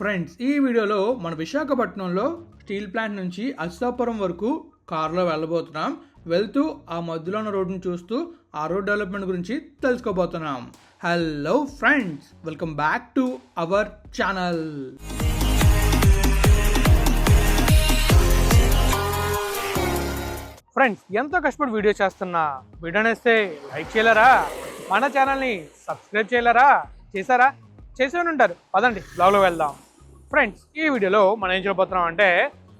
Friends, ఈ వీడియోలో మన విశాఖపట్నంలో స్టీల్ ప్లాంట్ నుంచి అచ్యుతాపురం వరకు కారులో వెళ్ళబోతున్నాం. వెళ్తూ ఆ మధ్యలో ఉన్న రోడ్డును చూస్తూ ఆ రోడ్ డెవలప్మెంట్ గురించి తెలుసుకోబోతున్నాం. Hello friends, welcome back to our channel. Friends, ఎంతో కష్టపడి వీడియో చేస్తున్నా. వీడియో నేస్తే లైక్ చేయలేరా? మన ఛానల్ని సబ్స్క్రైబ్ చేయలేరా? చేశారా? చేసే ఉంటారు. పదండి బ్లాగ్లో వెళ్దాం. ఫ్రెండ్స్, ఈ వీడియోలో మనం ఏం చేయబోతున్నాం అంటే,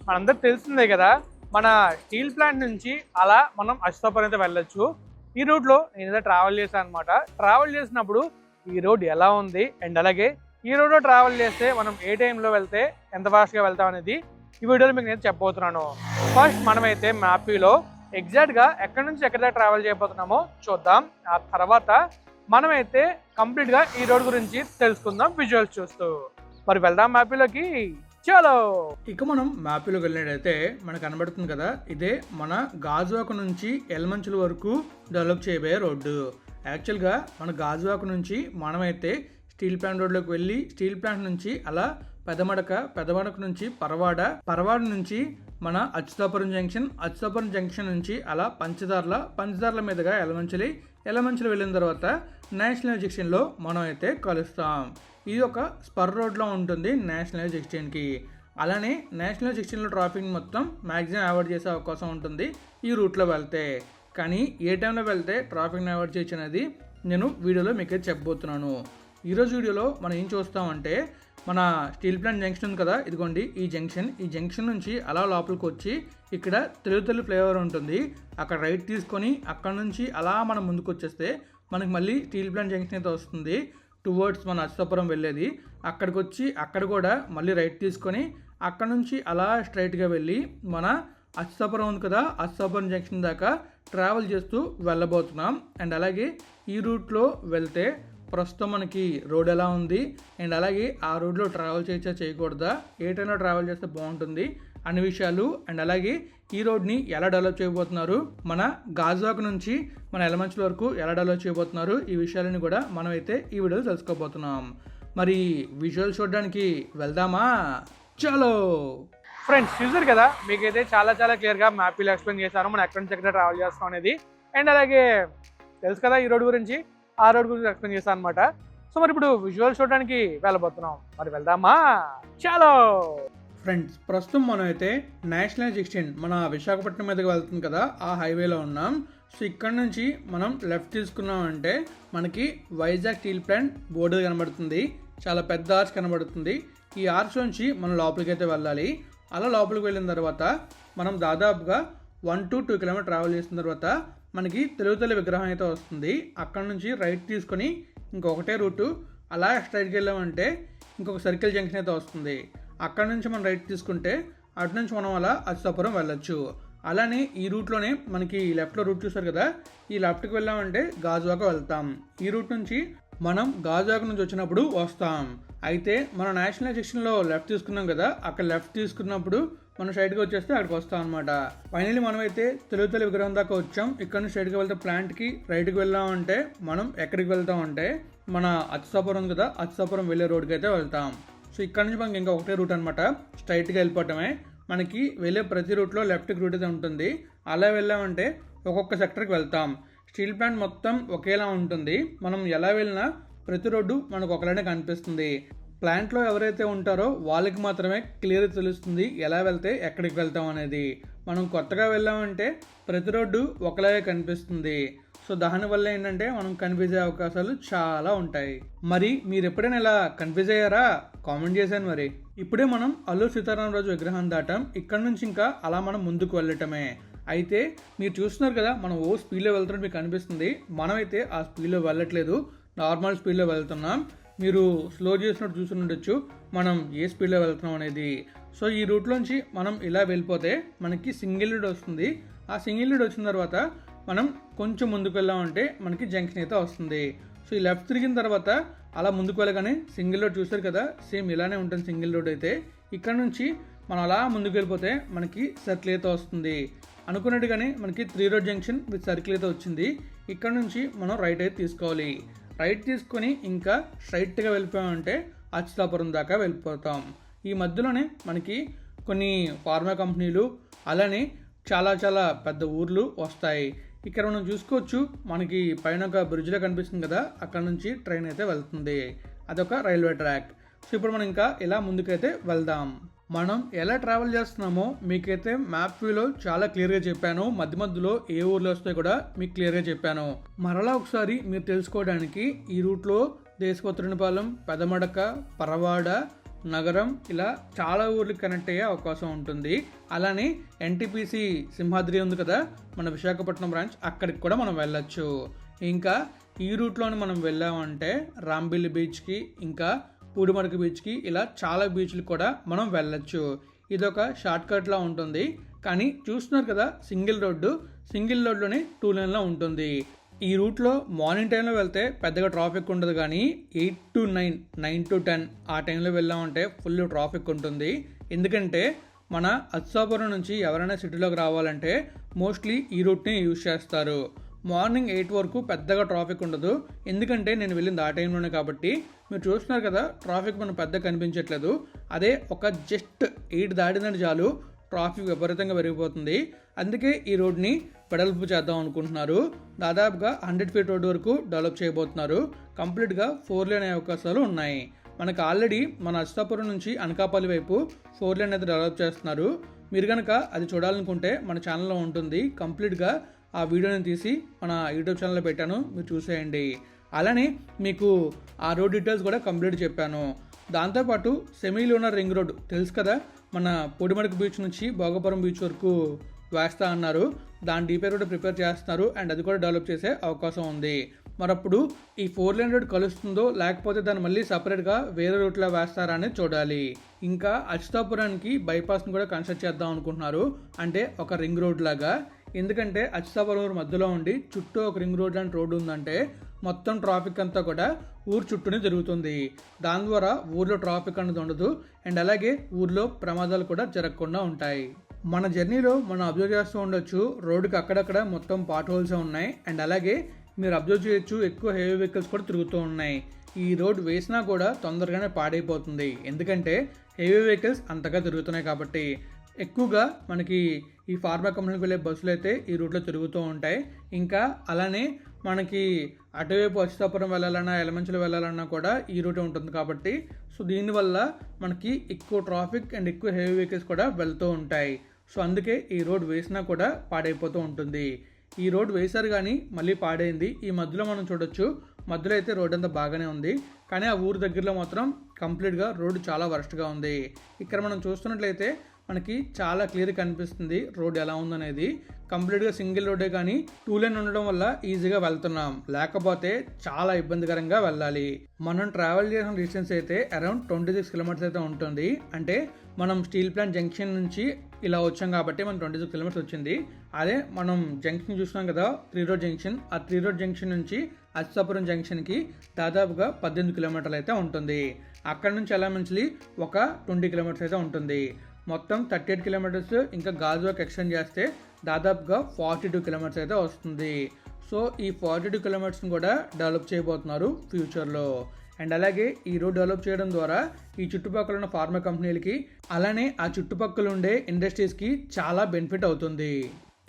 మనందరికి తెలిసిందే కదా, మన స్టీల్ ప్లాంట్ నుంచి అలా మనం అచ్యుతాపురం అయితే వెళ్ళొచ్చు. ఈ రూట్లో నేనైతే ట్రావెల్ చేశాను అనమాట. ట్రావెల్ చేసినప్పుడు ఈ రోడ్ ఎలా ఉంది అండ్ అలాగే ఈ రోడ్లో ట్రావెల్ చేస్తే మనం ఏ టైంలో వెళ్తే ఎంత ఫాస్ట్గా వెళ్తాం అనేది ఈ వీడియోలో మీకు నేను చెప్పబోతున్నాను. ఫస్ట్ మనమైతే మ్యాప్లో ఎగ్జాక్ట్గా ఎక్కడి నుంచి ఎక్కడి దాకా ట్రావెల్ చేయబోతున్నామో చూద్దాం. ఆ తర్వాత మనమైతే కంప్లీట్గా ఈ రోడ్ గురించి తెలుసుకుందాం విజువల్స్ చూస్తూ. మరి వెళ్దాం మ్యాప్లోకి. చలో. ఇక మనం మ్యాప్లోకి వెళ్ళినట్టయితే మనకు కనబడుతుంది కదా, ఇదే మన గాజువాక నుంచి ఎలమంచుల వరకు డెవలప్ చేయబోయే రోడ్డు. యాక్చువల్గా మన గాజువాక నుంచి మనమైతే స్టీల్ ప్లాంట్ రోడ్లోకి వెళ్ళి స్టీల్ ప్లాంట్ నుంచి అలా పెదమడక నుంచి పరవాడ నుంచి మన అచ్యుతాపురం జంక్షన్ నుంచి అలా పంచదార్ల మీదుగా ఎలమంచిలి వెళ్ళిన తర్వాత నేషనల్ జంక్షన్లో మనం అయితే కలుస్తాం. ఇది ఒక స్పర్ రోడ్లో ఉంటుంది నేషనల్ జంక్షన్కి. అలానే నేషనల్ జంక్షన్లో ట్రాఫిక్ మొత్తం మ్యాక్సిమం అవాయిడ్ చేసే అవకాశం ఉంటుంది ఈ రూట్లో వెళ్తే. కానీ ఏ టైంలో వెళ్తే ట్రాఫిక్ని అవాయిడ్ చేయొచ్చు అనేది నేను వీడియోలో మీకు చెప్పబోతున్నాను. ఈరోజు వీడియోలో మనం ఏం చూస్తామంటే, మన స్టీల్ ప్లాంట్ జంక్షన్ ఉంది కదా, ఇదిగోండి ఈ జంక్షన్ నుంచి అలా లోపలికి వచ్చి ఇక్కడ తెలుగుతల్లి ఫ్లేవర్ ఉంటుంది. అక్కడ రైట్ తీసుకొని అక్కడ నుంచి అలా మనం ముందుకు వచ్చేస్తే మనకి మళ్ళీ స్టీల్ ప్లాంట్ జంక్షన్ అయితే వస్తుంది. టువర్డ్స్ మన అచ్యుతాపురం వెళ్ళేది. అక్కడికి వచ్చి అక్కడ కూడా మళ్ళీ రైట్ తీసుకొని అక్కడ నుంచి అలా స్ట్రైట్గా వెళ్ళి మన అచ్యుతాపురం ఉంది కదా, అచ్యుతాపురం జంక్షన్ దాకా ట్రావెల్ చేస్తూ వెళ్ళబోతున్నాం. అండ్ అలాగే ఈ రూట్లో వెళ్తే ప్రస్తుతం మనకి రోడ్ ఎలా ఉంది అండ్ అలాగే ఆ రోడ్లో ట్రావెల్ చేయకూడదా, ఏ టైంలో ట్రావెల్ చేస్తే బాగుంటుంది అనే విషయాలు, అండ్ అలాగే ఈ రోడ్ని ఎలా డెవలప్ చేయబోతున్నారు, మన గాజువాక నుంచి మన ఎలమంచుల వరకు ఎలా డెవలప్ చేయబోతున్నారు, ఈ విషయాలని కూడా మనం అయితే ఈ వీడియోలో తెలుసుకోబోతున్నాం. మరి విజువల్ చూడడానికి వెళ్దామా? చలో. ఫ్రెండ్స్, చూసారు కదా, మీకైతే చాలా క్లియర్గా మ్యాప్లో ఎక్స్ప్లెయిన్ చేశాను మనం ఎక్కడి నుంచి ఎక్కడ ట్రావెల్ చేస్తాం అనేది. అండ్ అలాగే తెలుసు కదా ఈ రోడ్ గురించి, ఆ రోడ్ గురించి ఎక్స్ప్లెయిన్ చేస్తాను అనమాట. సో మరి ఇప్పుడు విజువల్ చూడడానికి వెళ్ళబోతున్నాం. మరి వెళ్దామా? చలో. ఫ్రెండ్స్, ప్రస్తుతం మనం అయితే నేషనల్ జంక్షన్ మన విశాఖపట్నం మీదకి వెళ్తుంది కదా, ఆ హైవేలో ఉన్నాం. సో ఇక్కడ నుంచి మనం లెఫ్ట్ తీసుకున్నామంటే మనకి వైజాగ్ స్టీల్ ప్లాంట్ బోర్డు కనబడుతుంది. చాలా పెద్ద ఆర్చ్ కనబడుతుంది. ఈ ఆర్చ్ నుంచి మనం లోపలికి అయితే వెళ్ళాలి. అలా లోపలికి వెళ్ళిన తర్వాత మనం దాదాపుగా 1 to 2 కిలోమీటర్ ట్రావెల్ చేసిన తర్వాత మనకి తెలుగుతల్లి విగ్రహం అయితే వస్తుంది. అక్కడ నుంచి రైట్ తీసుకొని ఇంకొకటే రూటు అలా స్ట్రైట్కి వెళ్ళామంటే ఇంకొక సర్కిల్ జంక్షన్ అయితే వస్తుంది. అక్కడ నుంచి మనం రైట్ తీసుకుంటే అటు నుంచి మనం అలా అచ్యుతాపురం వెళ్ళొచ్చు. అలానే ఈ రూట్లోనే మనకి లెఫ్ట్లో రూట్ చూసారు కదా, ఈ లెఫ్ట్కి వెళ్ళామంటే గాజువాక వెళ్తాం. ఈ రూట్ నుంచి మనం గాజువాక నుంచి వచ్చినప్పుడు వస్తాం. అయితే మన నేషనల్ జంక్షన్లో లెఫ్ట్ తీసుకున్నాం కదా, అక్కడ లెఫ్ట్ తీసుకున్నప్పుడు మనం స్ట్రైట్గా వచ్చేస్తే అక్కడికి వస్తాం అనమాట. ఫైనల్లీ మనమైతే తెలుగుతల్లి విగ్రహం దాకా వచ్చాం. ఇక్కడ నుంచి స్ట్రైట్గా వెళ్తే ప్లాంట్కి రైట్కి వెళ్ళామంటే మనం ఎక్కడికి వెళ్తామంటే మన అచ్యుతాపురం కదా, అచ్యుతాపురం వెళ్ళే రోడ్కి అయితే వెళ్తాం. సో ఇక్కడ నుంచి మనకి ఇంకా ఒకటే రూట్ అనమాట, స్ట్రైట్గా వెళ్ళిపోవటమే. మనకి వెళ్ళే ప్రతి రూట్లో లెఫ్ట్కి రూట్ అయితే ఉంటుంది. అలా వెళ్ళామంటే ఒక్కొక్క సెక్టర్కి వెళ్తాం. స్టీల్ ప్లాంట్ మొత్తం ఒకేలా ఉంటుంది. మనం ఎలా వెళ్ళినా ప్రతి రోడ్డు మనకు ఒకలానే కనిపిస్తుంది. ప్లాంట్లో ఎవరైతే ఉంటారో వాళ్ళకి మాత్రమే క్లియర్ తెలుస్తుంది ఎలా వెళ్తే ఎక్కడికి వెళ్తాం అనేది. మనం కొత్తగా వెళ్ళామంటే ప్రతి రోడ్డు ఒకలాగే కనిపిస్తుంది. సో దానివల్ల ఏంటంటే మనం కన్ఫ్యూజ్ అయ్యే అవకాశాలు చాలా ఉంటాయి. మరి మీరు ఎప్పుడైనా ఇలా కన్ఫ్యూజ్ అయ్యారా? కామెంట్ చేశాను. మరి ఇప్పుడే మనం అల్లూరి సీతారామరాజు విగ్రహం దాటాం. ఇక్కడ నుంచి ఇంకా అలా మనం ముందుకు వెళ్ళటమే. అయితే మీరు చూస్తున్నారు కదా, మనం ఓ స్పీడ్లో వెళ్తున్నట్టు మీకు అనిపిస్తుంది. మనమైతే ఆ స్పీడ్లో వెళ్ళట్లేదు, నార్మల్ స్పీడ్లో వెళ్తున్నాం. మీరు స్లో చేసినట్టు చూసుండొచ్చు మనం ఏ స్పీడ్లో వెళ్తున్నాం అనేది. సో ఈ రూట్లోంచి మనం ఇలా వెళ్ళిపోతే మనకి సింగిల్ రోడ్ వస్తుంది. ఆ సింగిల్ రోడ్ వచ్చిన తర్వాత మనం కొంచెం ముందుకు వెళ్ళామంటే మనకి జంక్షన్ అయితే వస్తుంది. సో ఈ లెఫ్ట్ తిరిగిన తర్వాత అలా ముందుకు వెళ్ళగానే సింగిల్ రోడ్ చూసారు కదా, సేమ్ ఇలానే ఉంటుంది సింగిల్ రోడ్ అయితే. ఇక్కడ నుంచి మనం అలా ముందుకు వెళ్ళిపోతే మనకి సర్కిల్ అయితే వస్తుంది. అనుకున్నట్టుగానే మనకి 3 రోడ్ జంక్షన్ విత్ సర్కిల్ అయితే వచ్చింది. ఇక్కడ నుంచి మనం రైట్ అయితే తీసుకోవాలి. రైట్ తీసుకొని ఇంకా స్ట్రైట్గా వెళ్ళిపోయామంటే అచ్యుతాపురం దాకా వెళ్ళిపోతాం. ఈ మధ్యలోనే మనకి కొన్ని ఫార్మా కంపెనీలు అలానే చాలా చాలా పెద్ద ఊర్లు వస్తాయి. ఇక్కడ మనం చూసుకోవచ్చు, మనకి పైన ఒక బ్రిడ్జ్లో కనిపిస్తుంది కదా, అక్కడ నుంచి ట్రైన్ అయితే వెళ్తుంది. అదొక రైల్వే ట్రాక్. సో ఇప్పుడు మనం ఇంకా ఇలా ముందుకైతే వెళ్దాం. మనం ఎలా ట్రావెల్ చేస్తున్నామో మీకైతే మ్యాప్ వ్యూలో చాలా క్లియర్గా చెప్పాను. మధ్య మధ్యలో ఏ ఊర్లో వస్తాయో కూడా మీకు క్లియర్గా చెప్పాను. మరలా ఒకసారి మీరు తెలుసుకోవడానికి ఈ రూట్లో దేశపత్రునిపాలెం, పెదమడక, పరవాడ, నగరం ఇలా చాలా ఊర్లకు కనెక్ట్ అయ్యే అవకాశం ఉంటుంది. అలానే ఎన్టీపీసీ సింహాద్రి ఉంది కదా మన విశాఖపట్నం బ్రాంచ్, అక్కడికి కూడా మనం వెళ్ళొచ్చు. ఇంకా ఈ రూట్లోని మనం వెళ్ళామంటే రాంబిల్లి బీచ్కి, ఇంకా పూడిమడక బీచ్కి, ఇలా చాలా బీచ్లు కూడా మనం వెళ్ళొచ్చు. ఇదొక షార్ట్ కట్లా ఉంటుంది. కానీ చూస్తున్నారు కదా సింగిల్ రోడ్లోనే 2 లేన్లో ఉంటుంది. ఈ రూట్లో మార్నింగ్ టైంలో వెళ్తే పెద్దగా ట్రాఫిక్ ఉండదు, కానీ 8 to 9, 9 to 10 ఆ టైంలో వెళ్ళామంటే ఫుల్ ట్రాఫిక్ ఉంటుంది. ఎందుకంటే మన అచ్యుతాపురం నుంచి ఎవరైనా సిటీలోకి రావాలంటే మోస్ట్లీ ఈ రూట్ని యూజ్ చేస్తారు. మార్నింగ్ 8 వరకు పెద్దగా ట్రాఫిక్ ఉండదు, ఎందుకంటే నేను వెళ్ళింది ఆ టైంలోనే కాబట్టి. మీరు చూస్తున్నారు కదా ట్రాఫిక్ మనకు పెద్దగా కనిపించట్లేదు. అదే ఒక జస్ట్ 8 దాటిందని చాలు ట్రాఫిక్ విపరీతంగా పెరిగిపోతుంది. అందుకే ఈ రోడ్ని వెడల్పు చేద్దాం అనుకుంటున్నారు. దాదాపుగా 100 feet రోడ్ వరకు డెవలప్ చేయబోతున్నారు. కంప్లీట్గా 4 lane అయ్యే అవకాశాలు ఉన్నాయి. మనకు ఆల్రెడీ మన అచ్యుతాపురం నుంచి అనకాపల్లి వైపు 4 lane అయితే డెవలప్ చేస్తున్నారు. మీరు కనుక అది చూడాలనుకుంటే మన ఛానల్లో ఉంటుంది. కంప్లీట్గా ఆ వీడియోని తీసి మన యూట్యూబ్ ఛానల్లో పెట్టాను, మీరు చూసేయండి. అలానే మీకు ఆ రోడ్ డీటెయిల్స్ కూడా కంప్లీట్ చెప్పాను. దాంతోపాటు సెమీ లూనర్ రింగ్ రోడ్ తెలుసు కదా, మన పొడిమడక బీచ్ నుంచి భోగపురం బీచ్ వరకు వేస్తా అన్నారు. దాని డీపేర్ కూడా ప్రిపేర్ చేస్తున్నారు అండ్ అది కూడా డెవలప్ చేసే అవకాశం ఉంది. మరప్పుడు ఈ 4 lane రోడ్ కలుస్తుందో లేకపోతే దాన్ని మళ్ళీ సపరేట్గా వేరే రూట్లో వేస్తారా అనేది చూడాలి. ఇంకా అచ్యుతాపురానికి బైపాస్ని కూడా కన్స్ట్రక్ట్ చేద్దాం అనుకుంటున్నారు, అంటే ఒక రింగ్ రోడ్ లాగా. ఎందుకంటే అచ్యుతాపురం మధ్యలో ఉండి చుట్టూ ఒక రింగ్ రోడ్ లాంటి రోడ్డు ఉందంటే మొత్తం ట్రాఫిక్ అంతా కూడా ఊరు చుట్టూనే జరుగుతుంది. దాని ద్వారా ఊర్లో ట్రాఫిక్ అనేది ఉండదు అండ్ అలాగే ఊర్లో ప్రమాదాలు కూడా జరగకుండా ఉంటాయి. మన జర్నీలో మనం అబ్జర్వ్ చేస్తూ ఉండొచ్చు, రోడ్డుకి అక్కడక్కడ మొత్తం పాట్ హోల్స్ ఉన్నాయి అండ్ అలాగే మీరు అబ్జర్వ్ చేయొచ్చు ఎక్కువ హెవీ వెహికల్స్ కూడా తిరుగుతూ ఉన్నాయి. ఈ రోడ్ వేసినా కూడా తొందరగానే పాడైపోతుంది, ఎందుకంటే హెవీ వెహికల్స్ అంతగా తిరుగుతున్నాయి కాబట్టి. ఎక్కువగా మనకి ఈ ఫార్మా కంపెనీకి వెళ్ళే బస్సులు అయితే ఈ రూట్లో తిరుగుతూ ఉంటాయి. ఇంకా అలానే మనకి అటువైపు అచ్యుతాపురం వెళ్ళాలన్నా ఎలమంచిలో వెళ్ళాలన్నా కూడా ఈ రూటే ఉంటుంది కాబట్టి. సో దీనివల్ల మనకి ఎక్కువ ట్రాఫిక్ అండ్ ఎక్కువ హెవీ వెహికల్స్ కూడా వెళ్తూ ఉంటాయి. సో అందుకే ఈ రోడ్ వేసినా కూడా పాడైపోతూ ఉంటుంది. ఈ రోడ్ వేశారు కానీ మళ్ళీ పాడైంది. ఈ మధ్యలో మనం చూడొచ్చు, మధ్యలో అయితే రోడ్ అంతా బాగానే ఉంది, కానీ ఆ ఊరు దగ్గరలో మాత్రం కంప్లీట్గా రోడ్డు చాలా వరస్ట్గా ఉంది. ఇక్కడ మనం చూస్తున్నట్లయితే మనకి చాలా క్లియర్ కనిపిస్తుంది రోడ్ ఎలా ఉందనేది. కంప్లీట్గా సింగిల్ రోడ్డే కానీ 2 lane ఉండడం వల్ల ఈజీగా వెళ్తున్నాం, లేకపోతే చాలా ఇబ్బందికరంగా వెళ్ళాలి. మనం ట్రావెల్ చేసిన డిస్టెన్స్ అయితే అరౌండ్ 26 kilometers అయితే ఉంటుంది. అంటే మనం స్టీల్ ప్లాంట్ జంక్షన్ నుంచి ఇలా వచ్చాం కాబట్టి మనం 26 kilometers వచ్చింది. అదే మనం జంక్షన్ చూస్తున్నాం కదా 3 road జంక్షన్, ఆ 3 road జంక్షన్ నుంచి అచ్యుతాపురం జంక్షన్కి దాదాపుగా 18 kilometers అయితే ఉంటుంది. అక్కడ నుంచి ఎలమంచిలి ఒక 20 kilometers అయితే ఉంటుంది. మొత్తం 38 kilometers. ఇంకా గాజువాక్ ఎక్స్టెండ్ చేస్తే దాదాపుగా 42 kilometers అయితే వస్తుంది. సో ఈ 42 kilometers కూడా డెవలప్ చేయబోతున్నారు ఫ్యూచర్లో. అండ్ అలాగే ఈ రోడ్ డెవలప్ చేయడం ద్వారా ఈ చుట్టుపక్కల ఉన్న ఫార్మా కంపెనీలకి అలానే ఆ చుట్టుపక్కల ఉండే ఇండస్ట్రీస్కి చాలా బెనిఫిట్ అవుతుంది.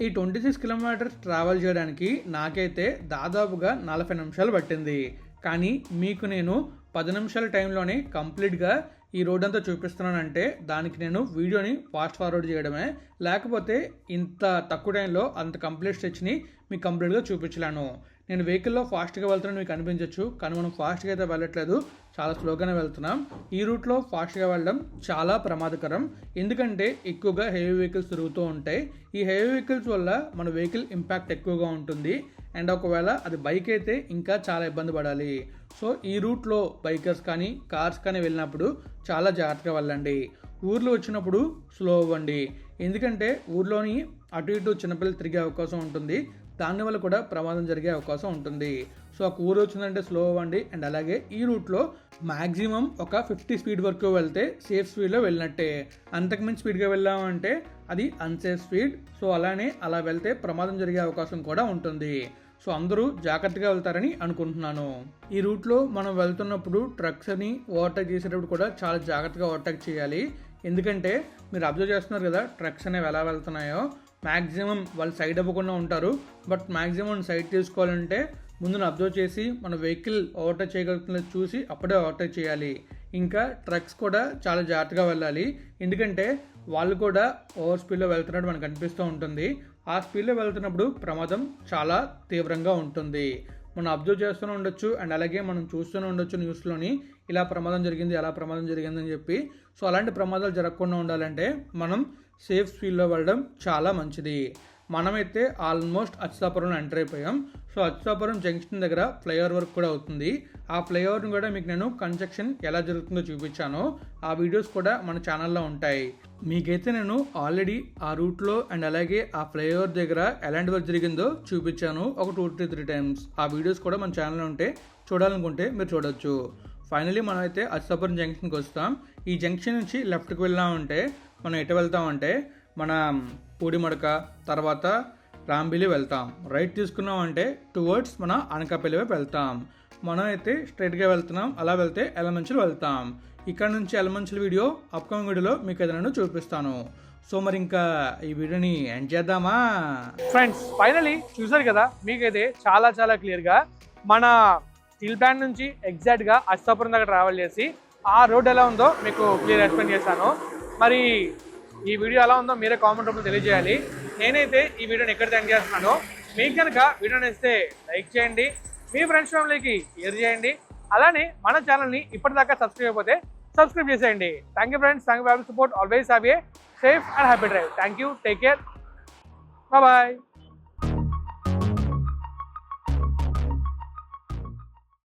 ఈ 26 kilometers ట్రావెల్ చేయడానికి నాకైతే దాదాపుగా 40 నిమిషాలు పట్టింది. కానీ మీకు నేను 10 నిమిషాల టైంలోనే కంప్లీట్గా ఈ రోడ్ అంతా చూపిస్తున్నానంటే దానికి నేను వీడియోని ఫాస్ట్ ఫార్వర్డ్ చేయడమే, లేకపోతే ఇంత తక్కువ టైంలో అంత కంప్లీట్ స్ట్రెచ్ని మీకు కంప్లీట్గా చూపించలేను. నేను వెహికల్లో ఫాస్ట్గా వెళ్తున్నాను మీకు అనిపించవచ్చు, కానీ మనం ఫాస్ట్గా అయితే వెళ్ళట్లేదు, చాలా స్లోగానే వెళ్తున్నాం. ఈ రూట్లో ఫాస్ట్గా వెళ్ళడం చాలా ప్రమాదకరం, ఎందుకంటే ఎక్కువగా హెవీ వెహికల్స్ తిరుగుతూ ఉంటాయి. ఈ హెవీ వెహికల్స్ వల్ల మన వెహికల్ ఇంపాక్ట్ ఎక్కువగా ఉంటుంది అండ్ ఒకవేళ అది బైక్ అయితే ఇంకా చాలా ఇబ్బంది పడాలి. సో ఈ రూట్లో బైకర్స్ కానీ కార్స్ కానీ వెళ్ళినప్పుడు చాలా జాగ్రత్తగా వెళ్ళండి. ఊర్లో వచ్చినప్పుడు స్లో అవ్వండి, ఎందుకంటే ఊర్లోని అటు ఇటు చిన్నపిల్లలు తిరిగే అవకాశం ఉంటుంది, దానివల్ల కూడా ప్రమాదం జరిగే అవకాశం ఉంటుంది. సో ఒక ఊరు వచ్చిందంటే స్లో అవ్వండి. అండ్ అలాగే ఈ రూట్లో మ్యాక్సిమం ఒక 50 speed వరకు వెళ్తే సేఫ్ స్పీడ్లో వెళ్ళినట్టే, అంతకుమించి స్పీడ్గా వెళ్ళామంటే అది అన్సేఫ్ స్పీడ్. సో అలానే అలా వెళ్తే ప్రమాదం జరిగే అవకాశం కూడా ఉంటుంది. సో అందరూ జాగ్రత్తగా వెళ్తారని అనుకుంటున్నాను. ఈ రూట్లో మనం వెళ్తున్నప్పుడు ట్రక్స్ని ఓవర్టేక్ చేసేటప్పుడు కూడా చాలా జాగ్రత్తగా ఓవర్టేక్ చేయాలి. ఎందుకంటే మీరు అబ్జర్వ్ చేస్తున్నారు కదా ట్రక్స్ అనేవి ఎలా వెళ్తున్నాయో. మ్యాక్సిమం వాళ్ళు సైడ్ అవ్వకుండా ఉంటారు, బట్ మ్యాక్సిమం సైడ్ తీసుకోవాలంటే ముందును అబ్జర్వ్ చేసి మన వెహికల్ ఓవర్టేక్ చేయగలుగుతుందో చూసి అప్పుడే ఓవర్టేక్ చేయాలి. ఇంకా ట్రక్స్ కూడా చాలా జాగ్రత్తగా వెళ్ళాలి, ఎందుకంటే వాళ్ళు కూడా ఓవర్ స్పీడ్లో వెళ్తున్నట్టు మనకు అనిపిస్తూ ఉంటుంది. ఆ స్పీడ్లో వెళ్తున్నప్పుడు ప్రమాదం చాలా తీవ్రంగా ఉంటుంది. మనం అబ్జర్వ్ చేస్తూనే ఉండొచ్చు అండ్ అలాగే మనం చూస్తూనే ఉండొచ్చు న్యూస్లోని ఇలా ప్రమాదం జరిగింది అలా ప్రమాదం జరిగిందని చెప్పి. సో అలాంటి ప్రమాదాలు జరగకుండా ఉండాలంటే మనం సేఫ్ స్పీడ్లో వెళ్ళడం చాలా మంచిది. మనమైతే ఆల్మోస్ట్ అచ్యుతాపురంలో ఎంటర్ అయిపోయాం. సో అచ్యుతాపురం జంక్షన్ దగ్గర ఫ్లైఓవర్ వర్క్ కూడా అవుతుంది. ఆ ఫ్లైఓవర్ని కూడా మీకు నేను కన్స్ట్రక్షన్ ఎలా జరుగుతుందో చూపించాను. ఆ వీడియోస్ కూడా మన ఛానల్లో ఉంటాయి. మీకైతే నేను ఆల్రెడీ ఆ రూట్లో అండ్ అలాగే ఆ ఫ్లైఓవర్ దగ్గర ఎలాంటి వర్క్ జరిగిందో చూపించాను ఒక 2-3 టైమ్స్. ఆ వీడియోస్ కూడా మన ఛానల్లో ఉంటే చూడాలనుకుంటే మీరు చూడొచ్చు. ఫైనలీ మనం అయితే అచ్యుతాపురం జంక్షన్కి వస్తాం. ఈ జంక్షన్ నుంచి లెఫ్ట్కి వెళ్ళామంటే మనం ఎటు వెళ్తామంటే మన పూడిమడక తర్వాత రాంబిలి వెళ్తాం. రైట్ తీసుకున్నామంటే టువర్డ్స్ మన అనకాపల్లి వైపు వెళ్తాం. మనం అయితే స్ట్రైట్గా వెళ్తున్నాం, అలా వెళ్తే ఎలమంచిలు వెళ్తాం. ఇక్కడ నుంచి ఎలమంచిల వీడియో అప్కమింగ్ వీడియోలో మీకు అయితే నేను చూపిస్తాను. సో మరి ఇంకా ఈ వీడియోని ఎండ్ చేద్దామా ఫ్రెండ్స్? ఫైనలీ చూసారు కదా, మీకైతే చాలా చాలా క్లియర్గా మన స్టీల్ ప్లాంట్ నుంచి ఎగ్జాక్ట్గా అచ్యుతాపురం దగ్గర ట్రావెల్ చేసి ఆ రోడ్ ఎలా ఉందో మీకు క్లియర్ ఎక్స్ప్లెయిన్ చేశాను. మరి ఈ వీడియో ఎలా ఉందో మీరే కామెంట్ రూపంలో తెలియజేయాలి. నేనైతే ఈ వీడియోని ఎక్కడ ఎండ్ చేస్తున్నానో, మీకు కనుక వీడియో నచ్చితే లైక్ చేయండి, మీ ఫ్రెండ్స్ ఫ్యామిలీకి షేర్ చేయండి, అలానే మన ఛానల్ని ఇప్పటిదాకా సబ్స్క్రైబ్ అయిపోతే సబ్స్క్రైబ్ చేసేయండి. Thank you friends, thank you for support. Always have a safe and happy drive. Thank you, take care, bye.